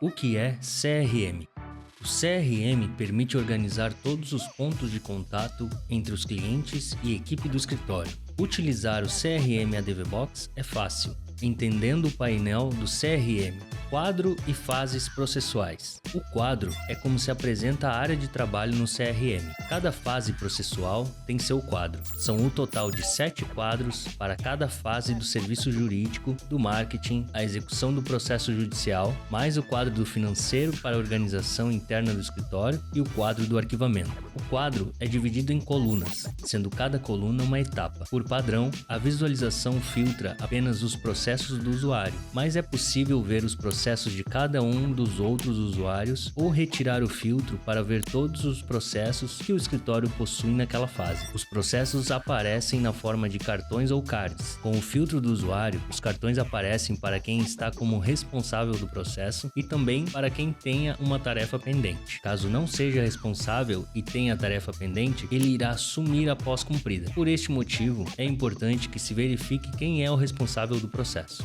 O que é CRM? O CRM permite organizar todos os pontos de contato entre os clientes e equipe do escritório. Utilizar o CRM ADVBox é fácil, entendendo o painel do CRM. Quadro e fases processuais. O quadro é como se apresenta a área de trabalho no CRM. Cada fase processual tem seu quadro. São um total de 7 quadros para cada fase do serviço jurídico, do marketing, a execução do processo judicial, mais o quadro do financeiro para a organização interna do escritório e o quadro do arquivamento. O quadro é dividido em colunas, sendo cada coluna uma etapa. Por padrão, a visualização filtra apenas os processos do usuário, mas é possível ver os processos de cada um dos outros usuários ou retirar o filtro para ver todos os processos que o escritório possui naquela fase. Os processos aparecem na forma de cartões ou cards. Com o filtro do usuário, os cartões aparecem para quem está como responsável do processo e também para quem tenha uma tarefa pendente. Caso não seja responsável e tenha a tarefa pendente, ele irá sumir após cumprida. Por este motivo, é importante que se verifique quem é o responsável do processo.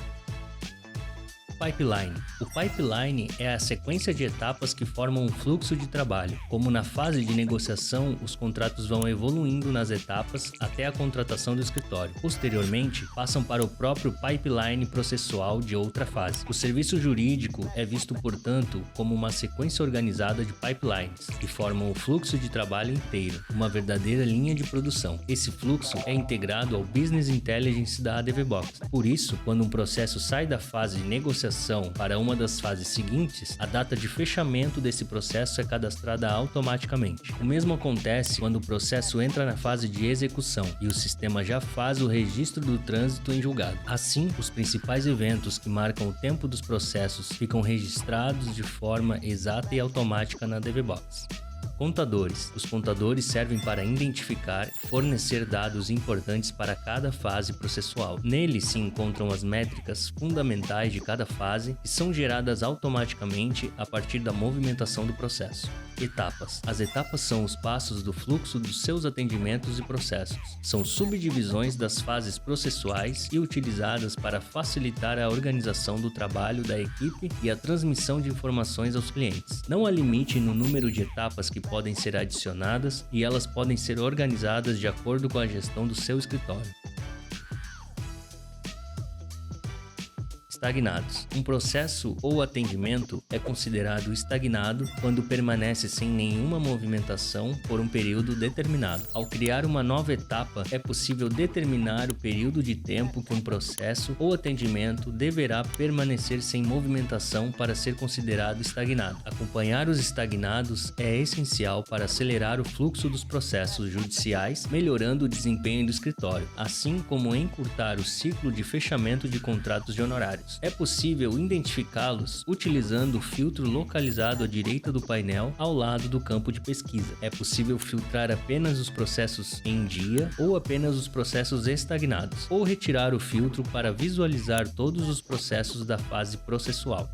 Pipeline. O pipeline é a sequência de etapas que formam um fluxo de trabalho. Como na fase de negociação, os contratos vão evoluindo nas etapas até a contratação do escritório. Posteriormente, passam para o próprio pipeline processual de outra fase. O serviço jurídico é visto, portanto, como uma sequência organizada de pipelines, que formam o fluxo de trabalho inteiro, uma verdadeira linha de produção. Esse fluxo é integrado ao Business Intelligence da ADVBox. Por isso, quando um processo sai da fase de negociação para uma das fases seguintes, a data de fechamento desse processo é cadastrada automaticamente. O mesmo acontece quando o processo entra na fase de execução e o sistema já faz o registro do trânsito em julgado. Assim, os principais eventos que marcam o tempo dos processos ficam registrados de forma exata e automática na ADVBox. Contadores. Os contadores servem para identificar e fornecer dados importantes para cada fase processual. Neles se encontram as métricas fundamentais de cada fase e são geradas automaticamente a partir da movimentação do processo. Etapas. As etapas são os passos do fluxo dos seus atendimentos e processos. São subdivisões das fases processuais e utilizadas para facilitar a organização do trabalho da equipe e a transmissão de informações aos clientes. Não há limite no número de etapas que podem ser adicionadas e elas podem ser organizadas de acordo com a gestão do seu escritório. Estagnados. Um processo ou atendimento é considerado estagnado quando permanece sem nenhuma movimentação por um período determinado. Ao criar uma nova etapa, é possível determinar o período de tempo que um processo ou atendimento deverá permanecer sem movimentação para ser considerado estagnado. Acompanhar os estagnados é essencial para acelerar o fluxo dos processos judiciais, melhorando o desempenho do escritório, assim como encurtar o ciclo de fechamento de contratos de honorários. É possível identificá-los utilizando o filtro localizado à direita do painel ao lado do campo de pesquisa. É possível filtrar apenas os processos em dia ou apenas os processos estagnados, ou retirar o filtro para visualizar todos os processos da fase processual.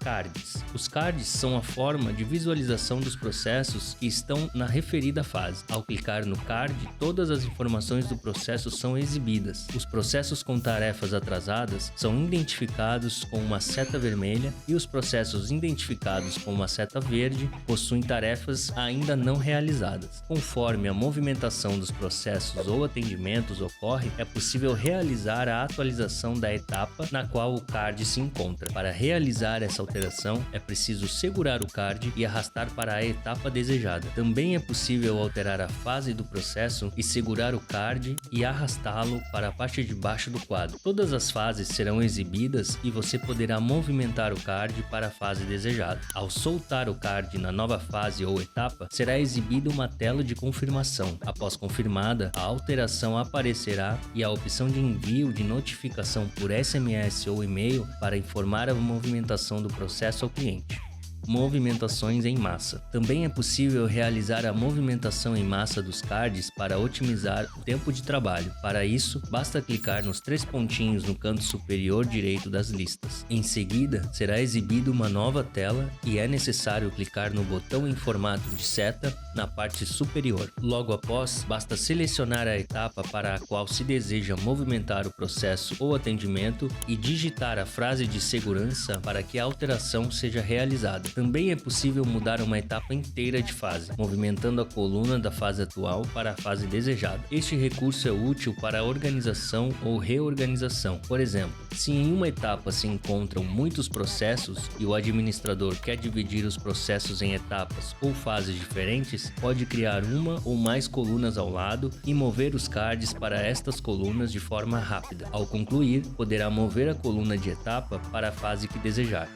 Cards. Os cards são a forma de visualização dos processos que estão na referida fase. Ao clicar no card, todas as informações do processo são exibidas. Os processos com tarefas atrasadas são identificados com uma seta vermelha e os processos identificados com uma seta verde possuem tarefas ainda não realizadas. Conforme a movimentação dos processos ou atendimentos ocorre, é possível realizar a atualização da etapa na qual o card se encontra. Para realizar essa alteração, é preciso segurar o card e arrastar para a etapa desejada. Também é possível alterar a fase do processo e segurar o card e arrastá-lo para a parte de baixo do quadro. Todas as fases serão exibidas e você poderá movimentar o card para a fase desejada. Ao soltar o card na nova fase ou etapa, será exibida uma tela de confirmação. Após confirmada, a alteração aparecerá e a opção de envio de notificação por SMS ou e-mail para informar a movimentação do processo ao cliente. movimentações em massa. Também é possível realizar a movimentação em massa dos cards para otimizar o tempo de trabalho. Para isso, basta clicar nos 3 pontinhos no canto superior direito das listas. Em seguida, será exibida uma nova tela e é necessário clicar no botão em formato de seta na parte superior. Logo após, basta selecionar a etapa para a qual se deseja movimentar o processo ou atendimento e digitar a frase de segurança para que a alteração seja realizada. Também é possível mudar uma etapa inteira de fase, movimentando a coluna da fase atual para a fase desejada. Este recurso é útil para a organização ou reorganização. Por exemplo, se em uma etapa se encontram muitos processos e o administrador quer dividir os processos em etapas ou fases diferentes, pode criar uma ou mais colunas ao lado e mover os cards para estas colunas de forma rápida. Ao concluir, poderá mover a coluna de etapa para a fase que desejar.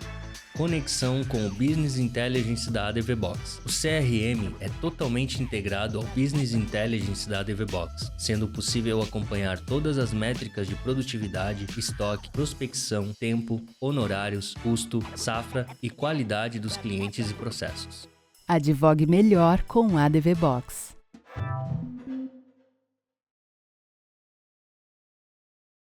Conexão com o Business Intelligence da ADVBox. O CRM é totalmente integrado ao Business Intelligence da ADVBox, sendo possível acompanhar todas as métricas de produtividade, estoque, prospecção, tempo, honorários, custo, safra e qualidade dos clientes e processos. Advogue melhor com a ADVBox.